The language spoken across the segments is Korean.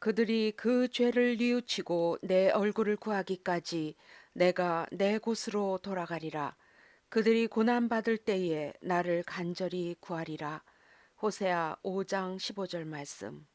그들이 그 죄를 뉘우치고 내 얼굴을 구하기까지 내가 내 곳으로 돌아가리라. 그들이 고난받을 때에 나를 간절히 구하리라. 호세아 5장 15절 말씀.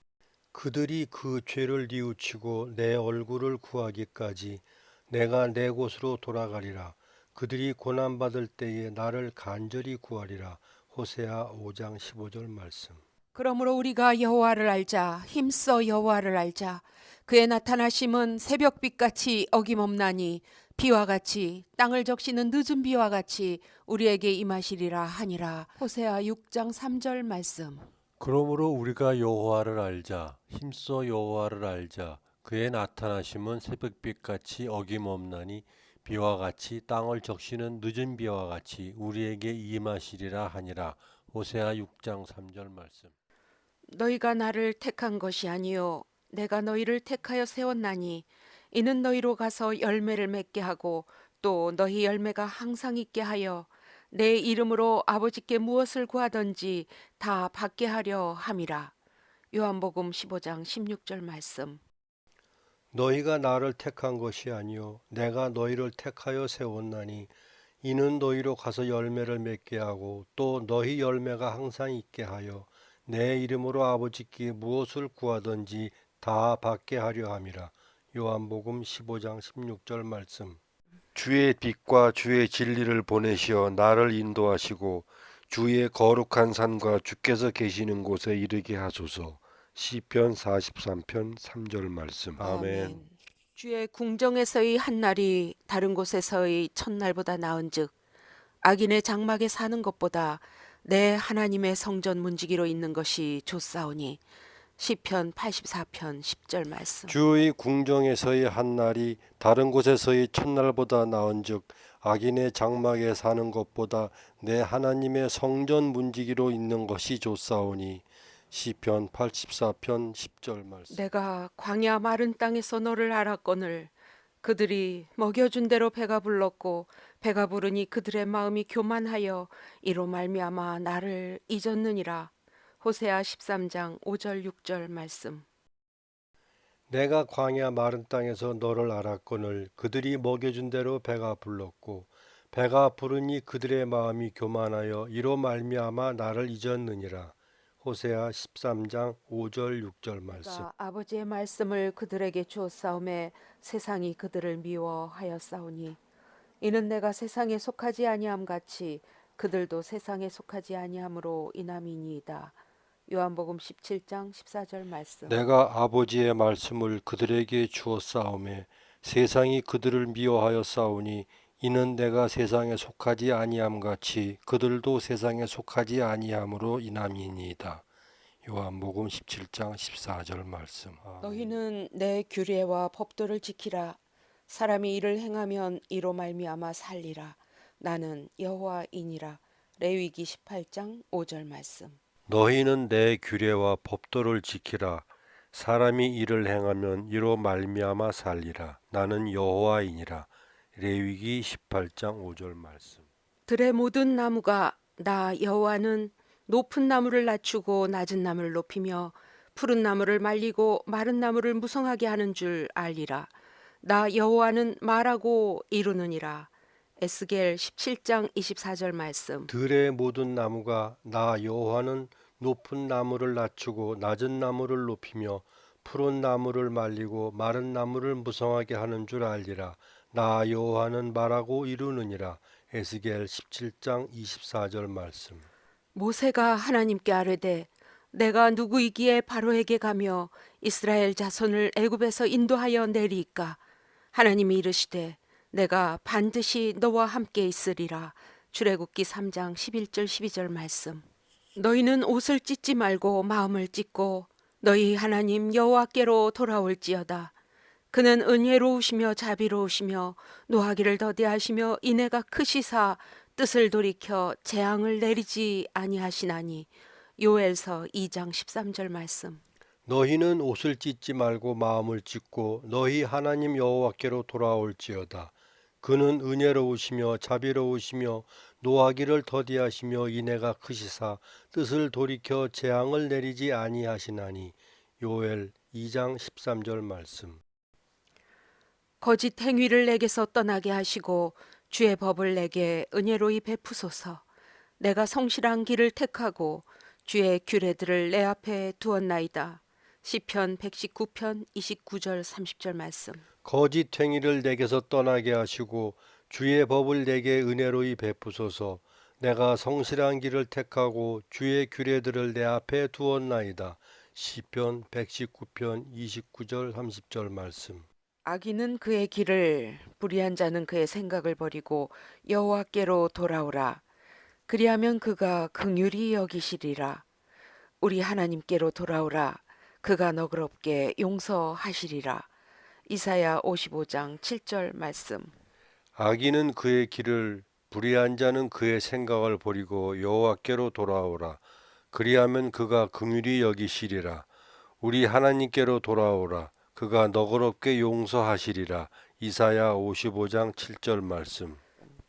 그들이 그 죄를 뉘우치고 내 얼굴을 구하기까지 내가 내 곳으로 돌아가리라. 그들이 고난받을 때에 나를 간절히 구하리라. 호세아 5장 15절 말씀. 그러므로 우리가 여호와를 알자. 힘써 여호와를 알자. 그의 나타나심은 새벽빛같이 어김없나니 비와 같이 땅을 적시는 늦은 비와 같이 우리에게 임하시리라 하니라. 호세아 6장 3절 말씀. 그러므로 우리가 여호와를 알자. 힘써 여호와를 알자. 그의 나타나심은 새벽빛같이 어김없나니 비와 같이 땅을 적시는 늦은 비와 같이 우리에게 임하시리라 하니라. 호세아 6장 3절 말씀. 너희가 나를 택한 것이 아니요 내가 너희를 택하여 세웠나니 이는 너희로 가서 열매를 맺게 하고 또 너희 열매가 항상 있게 하여 내 이름으로 아버지께 무엇을 구하든지 다 받게 하려 함이라. 요한복음 15장 16절 말씀. 너희가 나를 택한 것이 아니요 내가 너희를 택하여 세웠나니 이는 너희로 가서 열매를 맺게 하고 또 너희 열매가 항상 있게 하여 내 이름으로 아버지께 무엇을 구하든지 다 받게 하려 함이라. 요한복음 15장 16절 말씀. 주의 빛과 주의 진리를 보내시어 나를 인도하시고 주의 거룩한 산과 주께서 계시는 곳에 이르게 하소서. 시편 43편 3절 말씀. 아멘. 주의 궁정에서의 한날이 다른 곳에서의 첫날보다 나은즉 악인의 장막에 사는 것보다 내 하나님의 성전 문지기로 있는 것이 좋사오니. 시편 84편 10절 말씀. 주의 궁정에서의 한날이 다른 곳에서의 첫날보다 나은즉 악인의 장막에 사는 것보다 내 하나님의 성전 문지기로 있는 것이 좋사오니. 시편 84편 10절 말씀. 내가 광야 마른 땅에서 너를 알았거늘 그들이 먹여준 대로 배가 불렀고 배가 부르니 그들의 마음이 교만하여 이로 말미암아 나를 잊었느니라. 호세아 13장 5절 6절 말씀. 내가 광야 마른 땅에서 너를 알았거늘 그들이 먹여준 대로 배가 불렀고 배가 부르니 그들의 마음이 교만하여 이로 말미암아 나를 잊었느니라. 호세아 13장 5절 6절 말씀. 내가 아버지의 말씀을 그들에게 주었사오매 세상이 그들을 미워하였사오니 이는 내가 세상에 속하지 아니함 같이 그들도 세상에 속하지 아니함으로 인함이니이다. 요한복음 17장 14절 말씀. 내가 아버지의 말씀을 그들에게 주었사오매 세상이 그들을 미워하여 싸우니 이는 내가 세상에 속하지 아니함 같이 그들도 세상에 속하지 아니함으로 인함이니이다. 요한복음 17장 14절 말씀. 너희는 내 규례와 법도를 지키라. 사람이 이를 행하면 이로 말미암아 살리라. 나는 여호와이니라. 레위기 18장 5절 말씀. 너희는 내 규례와 법도를 지키라. 사람이 이를 행하면 이로 말미암아 살리라. 나는 여호와이니라. 레위기 18장 5절 말씀. 들의 모든 나무가 나 여호와는 높은 나무를 낮추고 낮은 나무를 높이며 푸른 나무를 말리고 마른 나무를 무성하게 하는 줄 알리라. 나 여호와는 말하고 이루느니라. 에스겔 17장 24절 말씀. 들의 모든 나무가 나 여호와는 높은 나무를 낮추고 낮은 나무를 높이며 푸른 나무를 말리고 마른 나무를 무성하게 하는 줄 알리라. 나 여호와는 말하고 이루느니라. 에스겔 17장 24절 말씀. 모세가 하나님께 아뢰되 내가 누구이기에 바로에게 가며 이스라엘 자손을 애굽에서 인도하여 내리이까. 하나님이 이르시되 내가 반드시 너와 함께 있으리라. 출애굽기 3장 11절 12절 말씀. 너희는 옷을 찢지 말고 마음을 찢고 너희 하나님 여호와께로 돌아올지어다. 그는 은혜로우시며 자비로우시며 노하기를 더디하시며 인애가 크시사 뜻을 돌이켜 재앙을 내리지 아니하시나니. 요엘서 2장 13절 말씀. 너희는 옷을 찢지 말고 마음을 찢고 너희 하나님 여호와께로 돌아올지어다. 그는 은혜로우시며 자비로우시며 노하기를 더디하시며 인애가 크시사 뜻을 돌이켜 재앙을 내리지 아니하시나니. 요엘 2장 13절 말씀. 거짓 행위를 내게서 떠나게 하시고 주의 법을 내게 은혜로이 베푸소서. 내가 성실한 길을 택하고 주의 규례들을 내 앞에 두었나이다. 시편 119편 29절 30절 말씀. 거짓 행위를 내게서 떠나게 하시고 주의 법을 내게 은혜로이 베푸소서. 내가 성실한 길을 택하고 주의 규례들을 내 앞에 두었나이다. 시편 119편 29절 30절 말씀. 악인은 그의 길을, 불의한 자는 그의 생각을 버리고 여호와께로 돌아오라. 그리하면 그가 긍휼히 여기시리라. 우리 하나님께로 돌아오라. 그가 너그럽게 용서하시리라. 이사야 55장 7절 말씀. 악인은 그의 길을, 불의한 자는 그의 생각을 버리고 여호와께로 돌아오라. 그리하면 그가 긍휼히 여기시리라. 우리 하나님께로 돌아오라. 그가 너그럽게 용서하시리라. 이사야 55장 7절 말씀.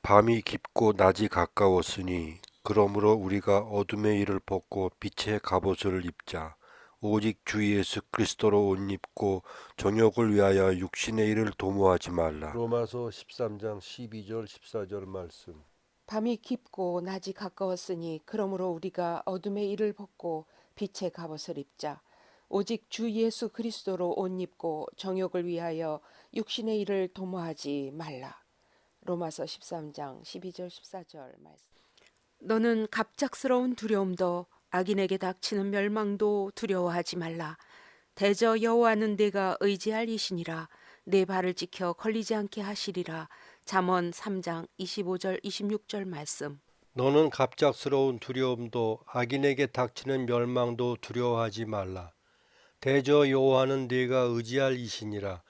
밤이 깊고 낮이 가까웠으니 그러므로 우리가 어둠의 일을 벗고 빛의 갑옷을 입자. 오직 주 예수 그리스도로 옷 입고 정욕을 위하여 육신의 일을 도모하지 말라. 로마서 13장 12절 14절 말씀. 밤이 깊고 낮이 가까웠으니 그러므로 우리가 어둠의 일을 벗고 빛의 갑옷을 입자. 오직 주 예수 그리스도로 옷 입고 정욕을 위하여 육신의 일을 도모하지 말라. 로마서 13장 12절 14절 말씀. 너는 갑작스러운 두려움도 악인에게 닥치는 멸망도 두려워하지 말라. 대저 여호와는 네가 의지할 이시니라. 네 발을 지켜 걸리지 않게 하시리라. 잠언 3장 25절 26절 말씀. 너는 갑작스러운 두려움도 악인에게 닥치는 멸망도 두려워하지 말라. 대저 여호와는 네가 의지할 이시니라.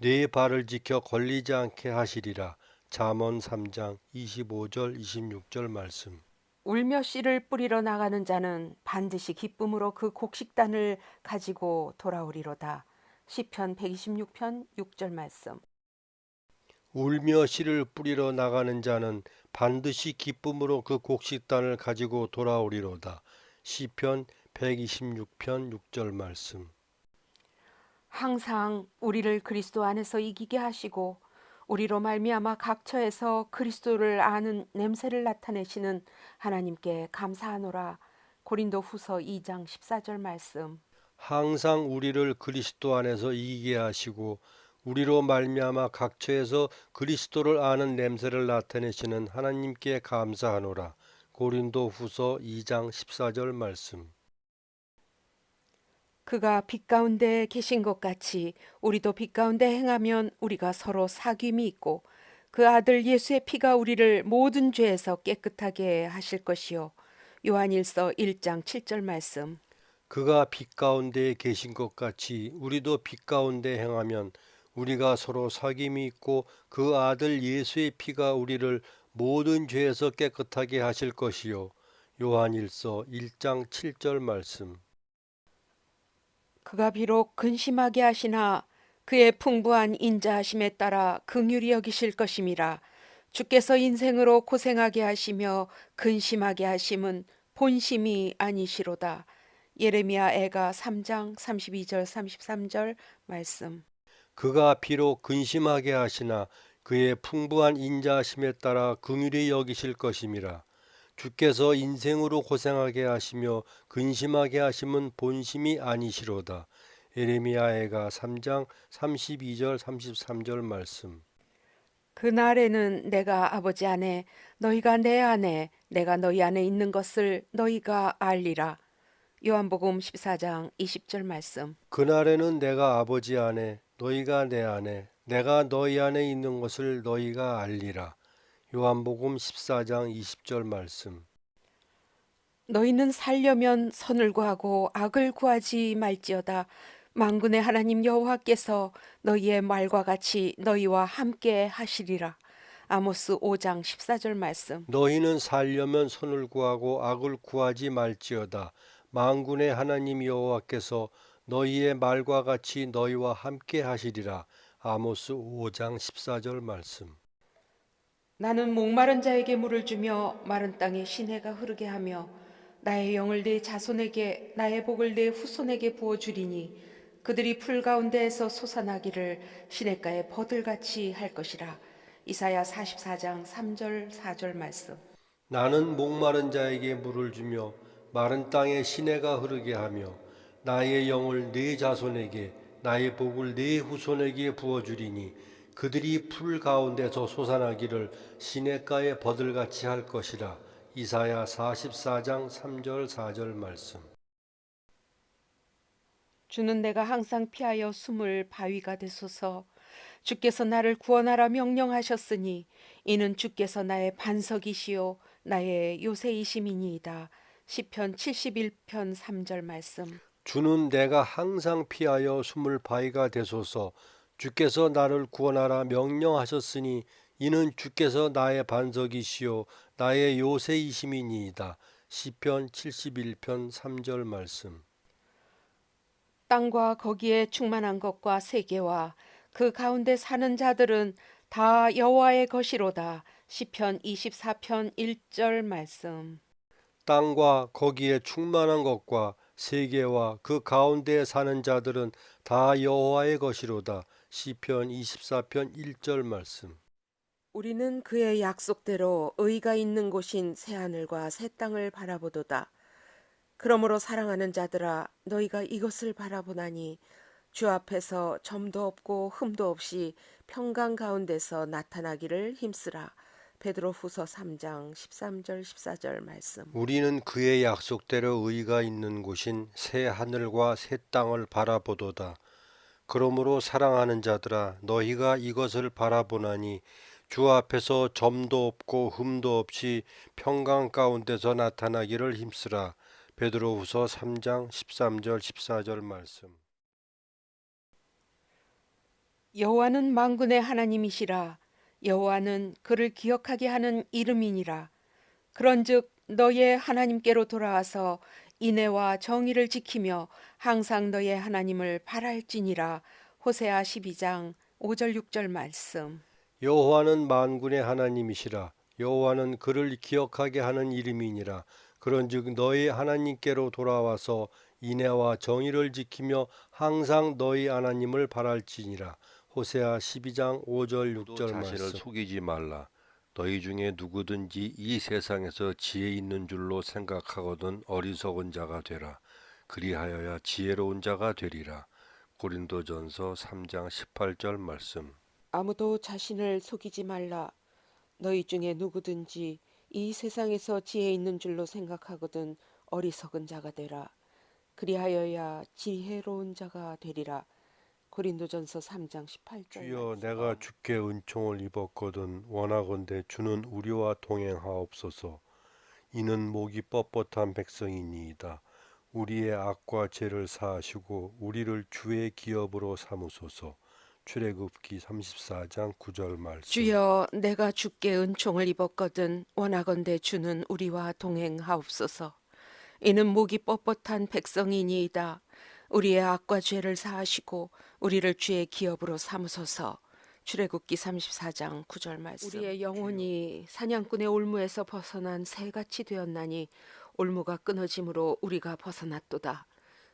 네 발을 지켜 걸리지 않게 하시리라. 잠언 3장 25절 26절 말씀. 울며 씨를 뿌리러 나가는 자는 반드시 기쁨으로 그 곡식단을 가지고 돌아오리로다. 시편 126편 6절 말씀. 울며 씨를 뿌리러 나가는 자는 반드시 기쁨으로 그 곡식단을 가지고 돌아오리로다. 시편 126편 6절 말씀. 항상 우리를 그리스도 안에서 이기게 하시고 우리로 말미암아 각처에서 그리스도를 아는 냄새를 나타내시는 하나님께 감사하노라. 고린도후서 2장 14절 말씀. 항상 우리를 그리스도 안에서 이기게 하시고 우리로 말미암아 각처에서 그리스도를 아는 냄새를 나타내시는 하나님께 감사하노라. 고린도후서 2장 14절 말씀. 그가 빛 가운데 계신 것 같이 우리도 빛 가운데 행하면 우리가 서로 사귐이 있고 그 아들 예수의 피가 우리를 모든 죄에서 깨끗하게 하실 것이요. 요한일서 1장 7절 말씀. 그가 빛 가운데 계신 것 같이 우리도 빛 가운데 행하면 우리가 서로 사귐이 있고 그 아들 예수의 피가 우리를 모든 죄에서 깨끗하게 하실 것이요. 요한일서 1장 7절 말씀. 그가 비록 근심하게 하시나 그의 풍부한 인자하심에 따라 긍휼히 여기실 것임이라. 주께서 인생으로 고생하게 하시며 근심하게 하심은 본심이 아니시로다. 예레미야 애가 3장 32절 33절 말씀. 그가 비록 근심하게 하시나 그의 풍부한 인자하심에 따라 긍휼히 여기실 것임이라. 주께서 인생으로 고생하게 하시며 근심하게 하심은 본심이 아니시로다. 예레미야애가 3장 32절 33절 말씀. 그날에는 내가 아버지 안에 너희가 내 안에 내가 너희 안에 있는 것을 너희가 알리라. 요한복음 14장 20절 말씀. 그날에는 내가 아버지 안에 너희가 내 안에 내가 너희 안에 있는 것을 너희가 알리라. 요한복음 14장 20절 말씀. 너희는 살려면 선을 구하고 악을 구하지 말지어다. 만군의 하나님 여호와께서 너희의 말과 같이 너희와 함께 하시리라. 아모스 5장 14절 말씀. 너희는 살려면 선을 구하고 악을 구하지 말지어다. 만군의 하나님 여호와께서 너희의 말과 같이 너희와 함께 하시리라. 아모스 5장 14절 말씀. 나는 목마른 자에게 물을 주며 마른 땅에 시내가 흐르게 하며 나의 영을 네 자손에게 나의 복을 네 후손에게 부어 주리니 그들이 풀 가운데에서 솟아나기를 시냇가에 버들같이 할 것이라. 이사야 44장 3절 4절 말씀. 나는 목마른 자에게 물을 주며 마른 땅에 시내가 흐르게 하며 나의 영을 네 자손에게 나의 복을 네 후손에게 부어주리니 그들이 풀 가운데서 솟아나기를 시냇가에 버들같이 할 것이라. 이사야 44장 3절 4절 말씀. 주는 내가 항상 피하여 숨을 바위가 되소서. 주께서 나를 구원하라 명령하셨으니 이는 주께서 나의 반석이시요 나의 요새이심이니이다. 시편 71편 3절 말씀. 주는 내가 항상 피하여 숨을 바위가 되소서. 주께서 나를 구원하라 명령하셨으니 이는 주께서 나의 반석이시요 나의 요새이심이니이다. 시편 71편 3절 말씀. 땅과 거기에 충만한 것과 세계와 그 가운데 사는 자들은 다 여호와의 것이로다. 시편 24편 1절 말씀. 땅과 거기에 충만한 것과 세계와 그 가운데 사는 자들은 다 여호와의 것이로다. 시편 24편 1절 말씀. 우리는 그의 약속대로 의가 있는 곳인 새하늘과 새 땅을 바라보도다. 그러므로 사랑하는 자들아 너희가 이것을 바라보나니 주 앞에서 점도 없고 흠도 없이 평강 가운데서 나타나기를 힘쓰라. 베드로후서 3장 13절 14절 말씀. 우리는 그의 약속대로 의가 있는 곳인 새 하늘과 새 땅을 바라보도다. 그러므로 사랑하는 자들아 너희가 이것을 바라보나니 주 앞에서 점도 없고 흠도 없이 평강 가운데서 나타나기를 힘쓰라. 베드로후서 3장 13절 14절 말씀. 여호와는 만군의 하나님이시라. 여호와는 그를 기억하게 하는 이름이니라. 그런즉 너의 하나님께로 돌아와서 인애와 정의를 지키며 항상 너의 하나님을 바랄지니라. 호세아 12장 5절 6절 말씀. 여호와는 만군의 하나님이시라. 여호와는 그를 기억하게 하는 이름이니라. 그런즉 너희 하나님께로 돌아와서 인애와 정의를 지키며 항상 너희 하나님을 바랄지니라. 호세아 12장 5절 6절 말씀. 자신을 속이지 말라. 너희 중에 누구든지 이 세상에서 지혜 있는 줄로 생각하거든 어리석은 자가 되라. 그리하여야 지혜로운 자가 되리라. 고린도전서 3장 18절 말씀. 아무도 자신을 속이지 말라. 너희 중에 누구든지 이 세상에서 지혜 있는 줄로 생각하거든 어리석은 자가 되라. 그리하여야 지혜로운 자가 되리라. 고린도전서 3장 18절. 주여 내가 주께 은총을 입었거든 원하건대 주는 우리와 동행하옵소서. 이는 목이 뻣뻣한 백성이니이다. 우리의 악과 죄를 사하시고 우리를 주의 기업으로 삼으소서. 출애굽기 34장 9절 말씀. 주여 내가 주께 은총을 입었거든 원하건대 주는 우리와 동행하옵소서. 이는 목이 뻣뻣한 백성이니이다. 우리의 악과 죄를 사하시고 우리를 주의 기업으로 삼으소서. 출애굽기 34장 9절 말씀. 우리의 영혼이 사냥꾼의 올무에서 벗어난 새같이 되었나니 올무가 끊어짐으로 우리가 벗어났도다.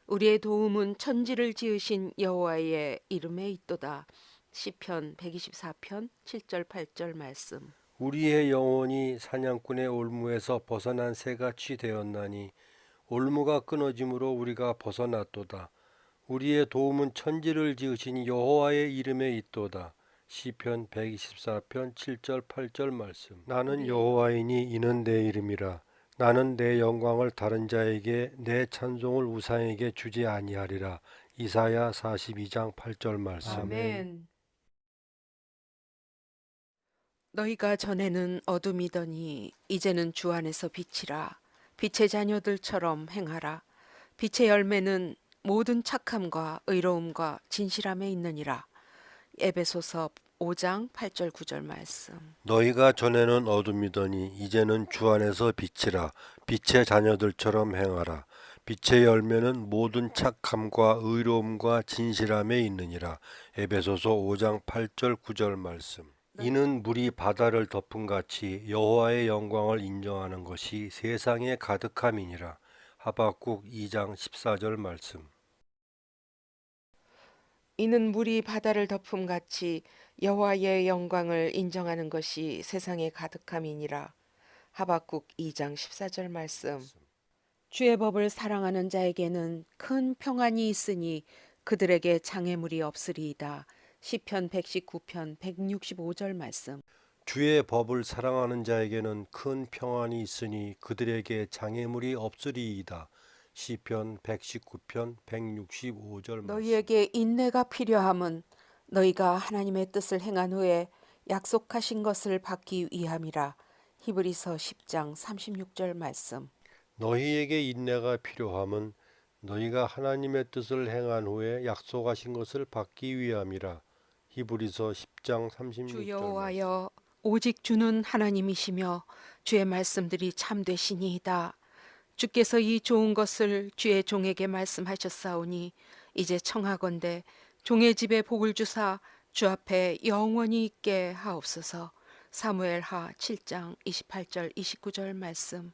우리의 도움은 천지를 지으신 여호와의 이름에 있도다. 시편 124편 7절 8절 말씀. 우리의 영혼이 사냥꾼의 올무에서 벗어난 새같이 되었나니 올무가 끊어짐으로 우리가 벗어났도다. 우리의 도움은 천지를 지으신 여호와의 이름에 있도다. 시편 124편 7절 8절 말씀. 나는 여호와이니 이는 내 이름이라. 나는 내 영광을 다른 자에게 내 찬송을 우상에게 주지 아니하리라. 이사야 42장 8절 말씀. 아멘. 너희가 전에는 어둠이더니 이제는 주 안에서 빛이라. 빛의 자녀들처럼 행하라. 빛의 열매는 모든 착함과 의로움과 진실함에 있느니라. 에베소서 5장 8절 9절 말씀. 너희가 전에는 어둠이더니 이제는 주 안에서 빛이라. 빛의 자녀들처럼 행하라. 빛의 열매는 모든 착함과 의로움과 진실함에 있느니라. 에베소서 5장 8절 9절 말씀. 이는 물이 바다를 덮은 같이 여호와의 영광을 인정하는 것이 세상에 가득함이니라. 하박국 2장 14절 말씀. 이는 물이 바다를 덮음같이 여호와의 영광을 인정하는 것이 세상에 가득함이니라. 하박국 2장 14절 말씀. 주의 법을 사랑하는 자에게는 큰 평안이 있으니 그들에게 장애물이 없으리이다. 시편 119편 165절 말씀. 주의 법을 사랑하는 자에게는 큰 평안이 있으니 그들에게 장애물이 없으리이다. 시편 119편 165절 말씀. 너희에게 인내가 필요함은 너희가 하나님의 뜻을 행한 후에 약속하신 것을 받기 위함이라. 히브리서 10장 36절 말씀. 너희에게 인내가 필요함은 너희가 하나님의 뜻을 행한 후에 약속하신 것을 받기 위함이라. 히브리서 10장 36절 주 말씀. 여호와여, 오직 주는 하나님이시며 주의 말씀들이 참되시니이다. 주께서 이 좋은 것을 주의 종에게 말씀하셨사오니 이제 청하건대 종의 집에 복을 주사 주 앞에 영원히 있게 하옵소서. 사무엘하 7장 28절 29절 말씀.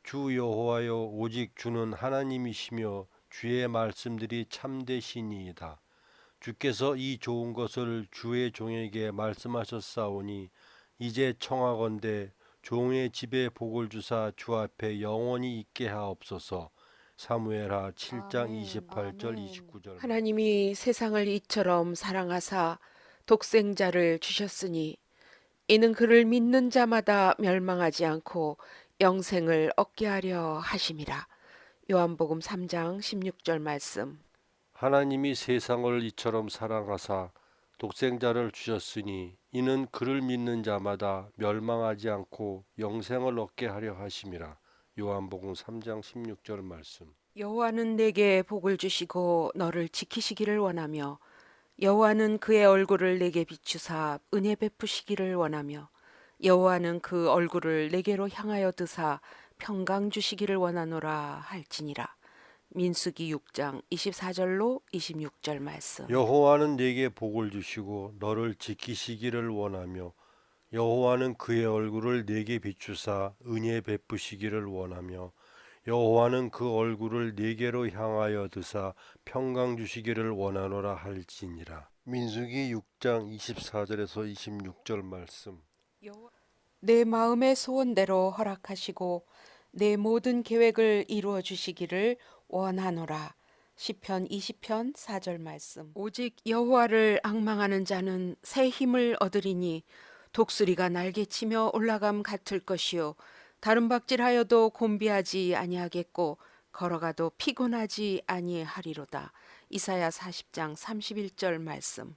주 여호와여, 오직 주는 하나님이시며 주의 말씀들이 참되시니이다. 주께서 이 좋은 것을 주의 종에게 말씀하셨사오니 이제 청하건대 종의 집에 복을 주사 주 앞에 영원히 있게 하옵소서. 사무엘하 7장 아멘, 28절 아멘. 29절. 하나님이 세상을 이처럼 사랑하사 독생자를 주셨으니 이는 그를 믿는 자마다 멸망하지 않고 영생을 얻게 하려 하심이라. 요한복음 3장 16절 말씀. 하나님이 세상을 이처럼 사랑하사 독생자를 주셨으니 이는 그를 믿는 자마다 멸망하지 않고 영생을 얻게 하려 하심이라. 요한복음 3장 16절 말씀. 여호와는 내게 복을 주시고 너를 지키시기를 원하며 여호와는 그의 얼굴을 내게 비추사 은혜 베푸시기를 원하며 여호와는 그 얼굴을 내게로 향하여 드사 평강 주시기를 원하노라 할지니라. 민수기 6장 24절로 26절 말씀. 여호와는 네게 복을 주시고 너를 지키시기를 원하며 여호와는 그의 얼굴을 네게 비추사 은혜 베푸시기를 원하며 여호와는 그 얼굴을 네게로 향하여 드사 평강 주시기를 원하노라 할지니라. 민수기 6장 24절에서 26절 말씀. 내 마음의 소원대로 허락하시고 내 모든 계획을 이루어 주시기를 원하노라. 시편 20편 4절 말씀. 오직 여호와를 앙망하는 자는 새 힘을 얻으리니 독수리가 날개치며 올라감 같을 것이요 다른 박질하여도 곤비하지 아니하겠고 걸어가도 피곤하지 아니하리로다. 이사야 40장 31절 말씀.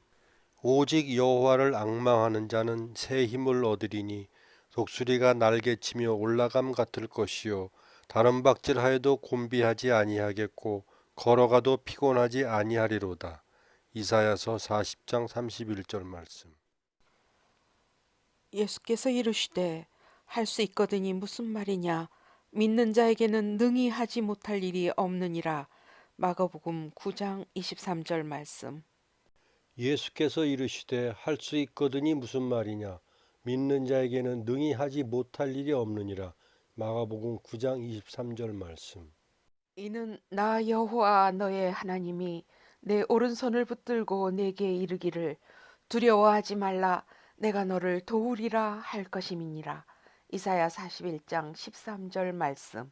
오직 여호와를 앙망하는 자는 새 힘을 얻으리니 독수리가 날개치며 올라감 같을 것이요 다른 박질하여도 곤비하지 아니하겠고 걸어가도 피곤하지 아니하리로다. 이사야서 40장 31절 말씀. 예수께서 이르시되 할 수 있거든이 무슨 말이냐 믿는 자에게는 능히 하지 못할 일이 없느니라. 마가복음 9장 23절 말씀. 예수께서 이르시되 할 수 있거든이 무슨 말이냐 믿는 자에게는 능히 하지 못할 일이 없느니라. 마가복음 9장 23절 말씀. 이는 나 여호와 너의 하나님이 내 오른손을 붙들고 내게 이르기를 두려워하지 말라 내가 너를 도우리라 할 것임이니라. 이사야 41장 13절 말씀.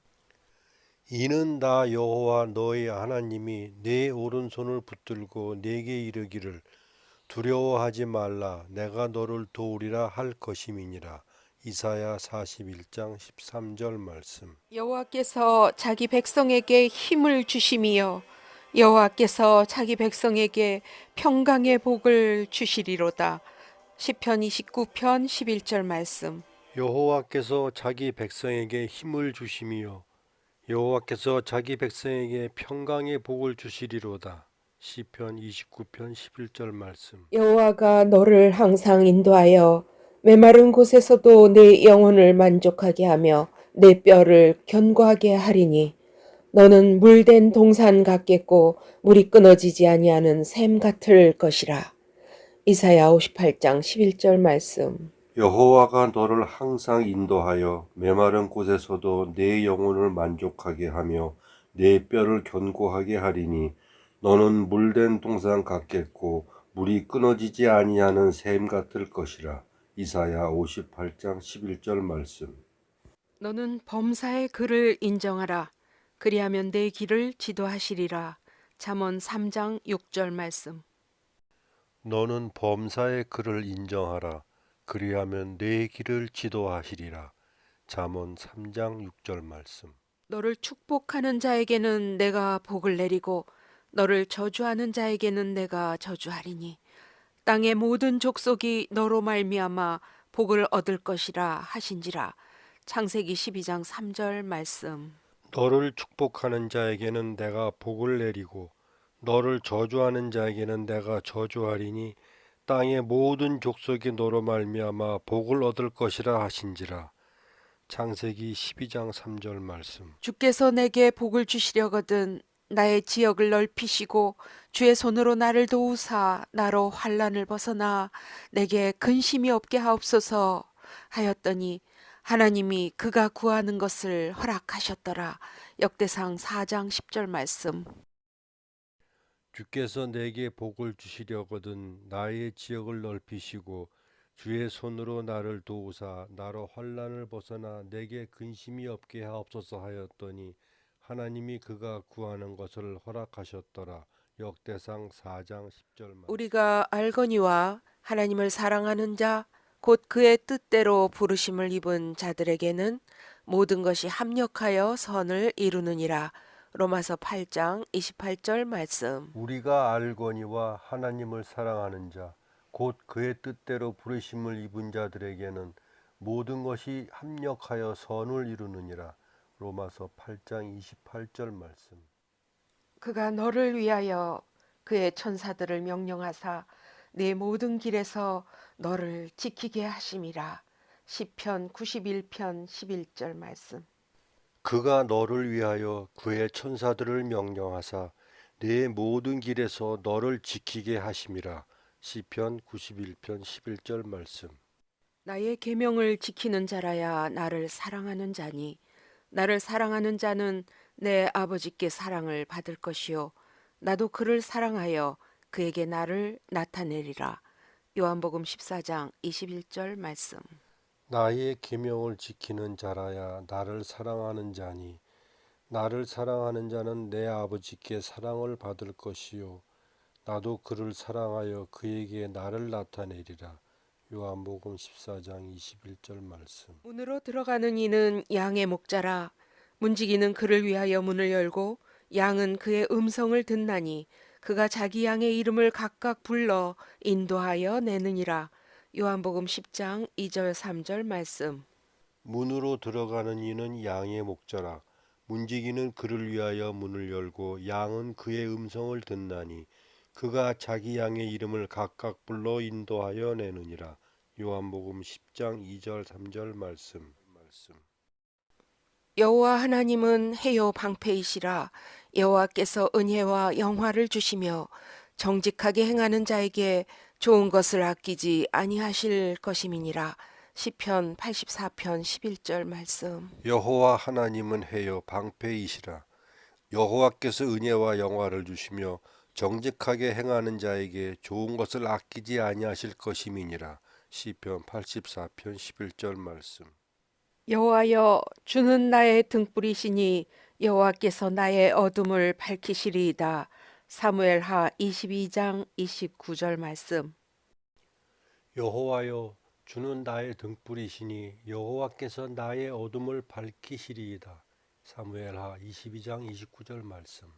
이는 나 여호와 너의 하나님이 내 오른손을 붙들고 내게 이르기를 두려워하지 말라 내가 너를 도우리라 할 것임이니라. 이사야 41장 13절 말씀. 여호와께서 자기 백성에게 힘을 주심이여 여호와께서 자기 백성에게 평강의 복을 주시리로다. 시편 29편 11절 말씀. 여호와께서 자기 백성에게 힘을 주심이요 여호와께서 자기 백성에게 평강의 복을 주시리로다. 시편 29편 11절 말씀. 여호와가 너를 항상 인도하여 메마른 곳에서도 내 영혼을 만족하게 하며 내 뼈를 견고하게 하리니 너는 물된 동산 같겠고 물이 끊어지지 아니하는 샘 같을 것이라. 이사야 58장 11절 말씀. 여호와가 너를 항상 인도하여 메마른 곳에서도 내 영혼을 만족하게 하며 내 뼈를 견고하게 하리니 너는 물된 동산 같겠고 물이 끊어지지 아니하는 샘 같을 것이라. 이사야 58장 11절 말씀. 너는 범사의 그를 인정하라. 그리하면 내 길을 지도하시리라. 잠언 3장 6절 말씀. 너는 범사의 그를 인정하라. 그리하면 내 길을 지도하시리라. 잠언 3장 6절 말씀. 너를 축복하는 자에게는 내가 복을 내리고 너를 저주하는 자에게는 내가 저주하리니 땅의 모든 족속이 너로 말미암아 복을 얻을 것이라 하신지라. 창세기 12장 3절 말씀. 너를 축복하는 자에게는 내가 복을 내리고 너를 저주하는 자에게는 내가 저주하리니 땅의 모든 족속이 너로 말미암아 복을 얻을 것이라 하신지라. 창세기 12장 3절 말씀. 주께서 내게 복을 주시려거든 나의 지역을 넓히시고 주의 손으로 나를 도우사 나로 환난을 벗어나 내게 근심이 없게 하옵소서 하였더니 하나님이 그가 구하는 것을 허락하셨더라. 역대상 4장 10절 말씀. 주께서 내게 복을 주시려거든 나의 지역을 넓히시고 주의 손으로 나를 도우사 나로 환난을 벗어나 내게 근심이 없게 하옵소서 하였더니 하나님이 그가 구하는 것을 허락하셨더라. 역대상 4장 10절 말씀. 우리가 알거니와 하나님을 사랑하는 자 곧 그의 뜻대로 부르심을 입은 자들에게는 모든 것이 합력하여 선을 이루느니라. 로마서 8장 28절 말씀. 우리가 알거니와 하나님을 사랑하는 자 곧 그의 뜻대로 부르심을 입은 자들에게는 모든 것이 합력하여 선을 이루느니라. 로마서 8장 28절 말씀. 그가 너를 위하여 그의 천사들을 명령하사 내 모든 길에서 너를 지키게 하심이라. 시편 91편 11절 말씀. 그가 너를 위하여 그의 천사들을 명령하사 내 모든 길에서 너를 지키게 하심이라. 시편 91편 11절 말씀. 나의 계명을 지키는 자라야 나를 사랑하는 자니 나를 사랑하는 자는 내 아버지께 사랑을 받을 것이요 나도 그를 사랑하여 그에게 나를 나타내리라. 요한복음 14장 21절 말씀. 나의 계명을 지키는 자라야 나를 사랑하는 자니 나를 사랑하는 자는 내 아버지께 사랑을 받을 것이요 나도 그를 사랑하여 그에게 나를 나타내리라. 요한복음 14장 21절 말씀. 문으로 들어가는 이는 양의 목자라. 문지기는 그를 위하여 문을 열고 양은 그의 음성을 듣나니 그가 자기 양의 이름을 각각 불러 인도하여 내느니라. 요한복음 10장 2절 3절 말씀. 문으로 들어가는 이는 양의 목자라. 문지기는 그를 위하여 문을 열고 양은 그의 음성을 듣나니 그가 자기 양의 이름을 각각 불러 인도하여 내느니라. 요한복음 10장 2절 3절 말씀. 여호와 하나님은 해요 방패이시라. 여호와께서 은혜와 영화를 주시며 정직하게 행하는 자에게 좋은 것을 아끼지 아니하실 것임이니라. 시편 84편 11절 말씀. 여호와 하나님은 해요 방패이시라. 여호와께서 은혜와 영화를 주시며 정직하게 행하는 자에게 좋은 것을 아끼지 아니하실 것임이니라. 시편 84편 11절 말씀. 여호와여 주는 나의 등불이시니 여호와께서 나의 어둠을 밝히시리이다. 사무엘하 22장 29절 말씀. 여호와여 주는 나의 등불이시니 여호와께서 나의 어둠을 밝히시리이다. 사무엘하 22장 29절 말씀.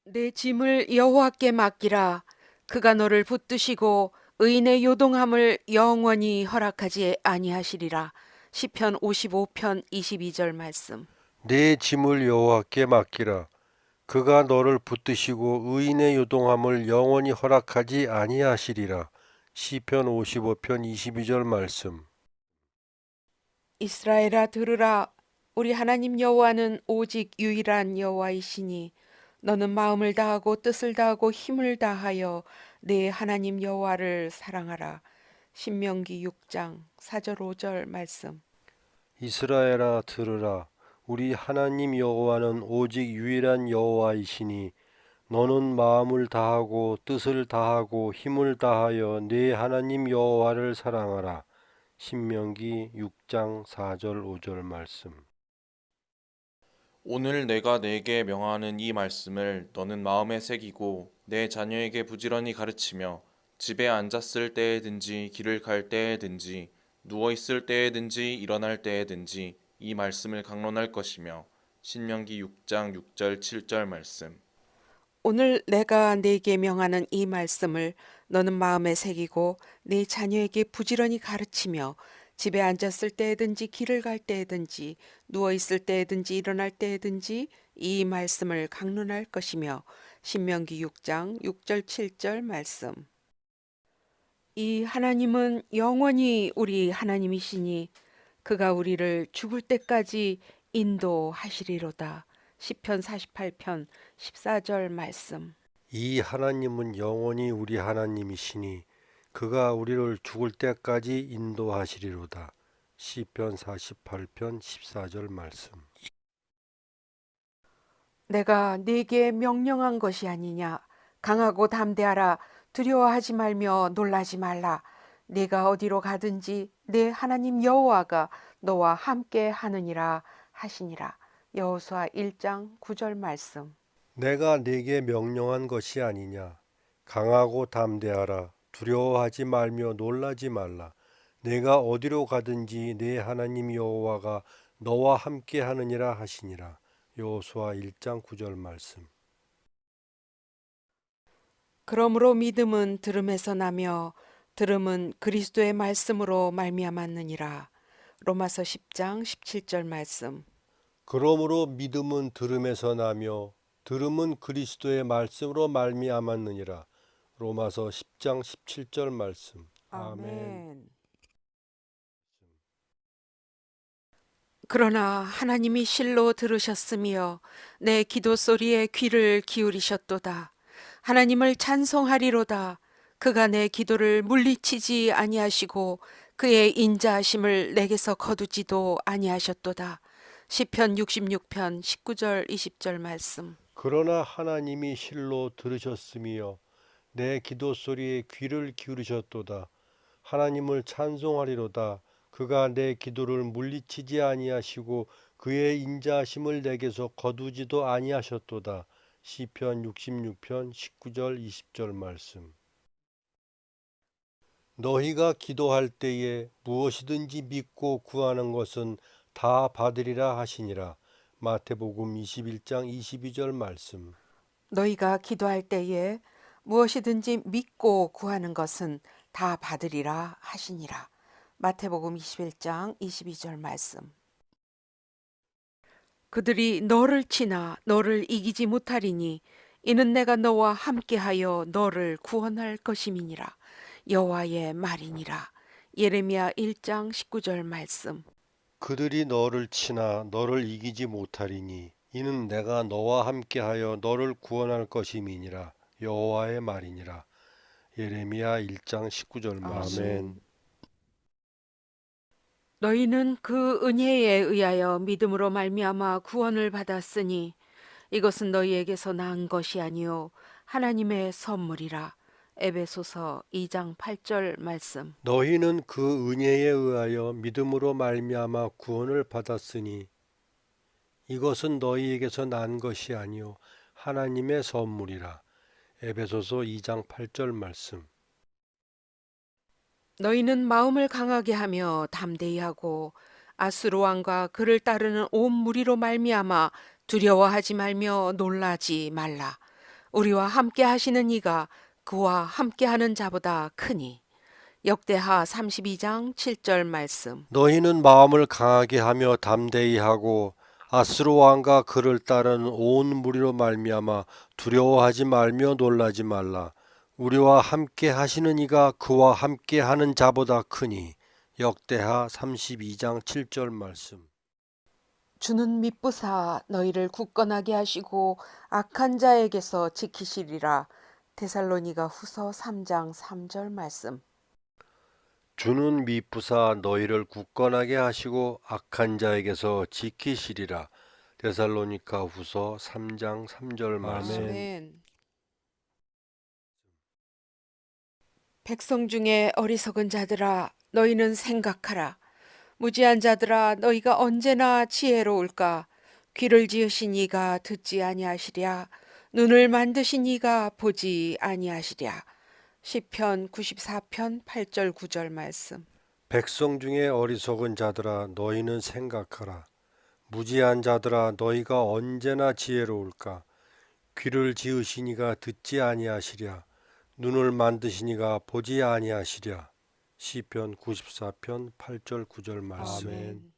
내 짐을 여호와께 맡기라. 그가 너를 붙드시고 의인의 요동함을 영원히 허락하지 아니하시리라. 시편 55편 22절 말씀. 내 짐을 여호와께 맡기라. 그가 너를 붙드시고 의인의 요동함을 영원히 허락하지 아니하시리라. 시편 55편 22절 말씀. 이스라엘아 들으라. 우리 하나님 여호와는 오직 유일한 여호와이시니 너는 마음을 다하고 뜻을 다하고 힘을 다하여 내 하나님 여호와를 사랑하라. 신명기 6장 4절 5절 말씀. 이스라엘아 들으라. 우리 하나님 여호와는 오직 유일한 여호와이시니 너는 마음을 다하고 뜻을 다하고 힘을 다하여 네 하나님 여호와를 사랑하라. 신명기 6장 4절 5절 말씀. 오늘 내가 네게 명하는 이 말씀을 너는 마음에 새기고 내 자녀에게 부지런히 가르치며 집에 앉았을 때에든지 길을 갈 때에든지 누워 있을 때에든지 일어날 때에든지 이 말씀을 강론할 것이며 신명기 6장 6절 7절 말씀. 오늘 내가 네게 명하는 이 말씀을 너는 마음에 새기고 네 자녀에게 부지런히 가르치며 집에 앉았을 때에든지 길을 갈 때에든지 누워 있을 때에든지 일어날 때에든지 이 말씀을 강론할 것이며 신명기 6장 6절 7절 말씀. 이 하나님은 영원히 우리 하나님이시니 그가 우리를 죽을 때까지 인도하시리로다. 시편 48편 14절 말씀. 이 하나님은 영원히 우리 하나님이시니 그가 우리를 죽을 때까지 인도하시리로다. 시편 48편 14절 말씀. 내가 네게 명령한 것이 아니냐. 강하고 담대하라. 두려워하지 말며 놀라지 말라. 네가 어디로 가든지 내 하나님 여호와가 너와 함께 하느니라 하시니라. 여호수아 1장 9절 말씀. 내가 네게 명령한 것이 아니냐. 강하고 담대하라. 두려워하지 말며 놀라지 말라. 내가 어디로 가든지 내 하나님 여호와가 너와 함께 하느니라 하시니라. 여호수아 1장 9절 말씀. 그러므로 믿음은 들음에서 나며 들음은 그리스도의 말씀으로 말미암았느니라. 로마서 10장 17절 말씀. 그러므로 믿음은 들음에서 나며 들음은 그리스도의 말씀으로 말미암았느니라. 로마서 10장 17절 말씀. 아멘. 그러나 하나님이 실로 들으셨으며 내 기도 소리에 귀를 기울이셨도다. 하나님을 찬송하리로다. 그가 내 기도를 물리치지 아니하시고 그의 인자하심을 내게서 거두지도 아니하셨도다. 시편 66편 19절 20절 말씀. 그러나 하나님이 실로 들으셨으며 내 기도 소리에 귀를 기울이셨도다. 하나님을 찬송하리로다. 그가 내 기도를 물리치지 아니하시고 그의 인자하심을 내게서 거두지도 아니하셨도다. 시편 66편 19절 20절 말씀. 너희가 기도할 때에 무엇이든지 믿고 구하는 것은 다 받으리라 하시니라. 마태복음 21장 22절 말씀. 너희가 기도할 때에 무엇이든지 믿고 구하는 것은 다 받으리라 하시니라. 마태복음 21장 22절 말씀. 그들이 너를 치나 너를 이기지 못하리니 이는 내가 너와 함께하여 너를 구원할 것임이니라. 여호와의 말이니라. 예레미야 1장 19절 말씀. 그들이 너를 치나 너를 이기지 못하리니 이는 내가 너와 함께하여 너를 구원할 것임이니라. 여호와의 말이니라. 예레미야 1장 19절 말씀. 아멘. 너희는 그 은혜에 의하여 믿음으로 말미암아 구원을 받았으니 이것은 너희에게서 난 것이 아니요 하나님의 선물이라. 에베소서 2장 8절 말씀. 너희는 그 은혜에 의하여 믿음으로 말미암아 구원을 받았으니 이것은 너희에게서 난 것이 아니요 하나님의 선물이라. 에베소서 2장 8절 말씀. 너희는 마음을 강하게 하며 담대히 하고 아수르 왕과 그를 따르는 온 무리로 말미암아 두려워하지 말며 놀라지 말라. 우리와 함께 하시는 이가 그와 함께하는 자보다 크니. 역대하 32장 7절 말씀. 너희는 마음을 강하게 하며 담대히 하고 아스로 왕과 그를 따르는 온 무리로 말미암아 두려워하지 말며 놀라지 말라. 우리와 함께 하시는 이가 그와 함께 하는 자보다 크니. 역대하 32장 7절 말씀. 주는 미쁘사 너희를 굳건하게 하시고 악한 자에게서 지키시리라. 데살로니가 후서 3장 3절 말씀. 주는 미쁘사 너희를 굳건하게 하시고 악한 자에게서 지키시리라. 데살로니가 후서 3장 3절 말씀. 아멘. 백성 중에 어리석은 자들아, 너희는 생각하라. 무지한 자들아, 너희가 언제나 지혜로울까? 귀를 지으신 이가 듣지 아니하시랴. 눈을 만드신 이가 보지 아니하시랴. 시편 94편 8절 9절 말씀. 백성 중에 어리석은 자들아 너희는 생각하라. 무지한 자들아 너희가 언제나 지혜로울까? 귀를 지으시니가 듣지 아니하시랴. 눈을 만드시니가 보지 아니하시랴. 시편 94편 8절 9절 말씀. 아멘.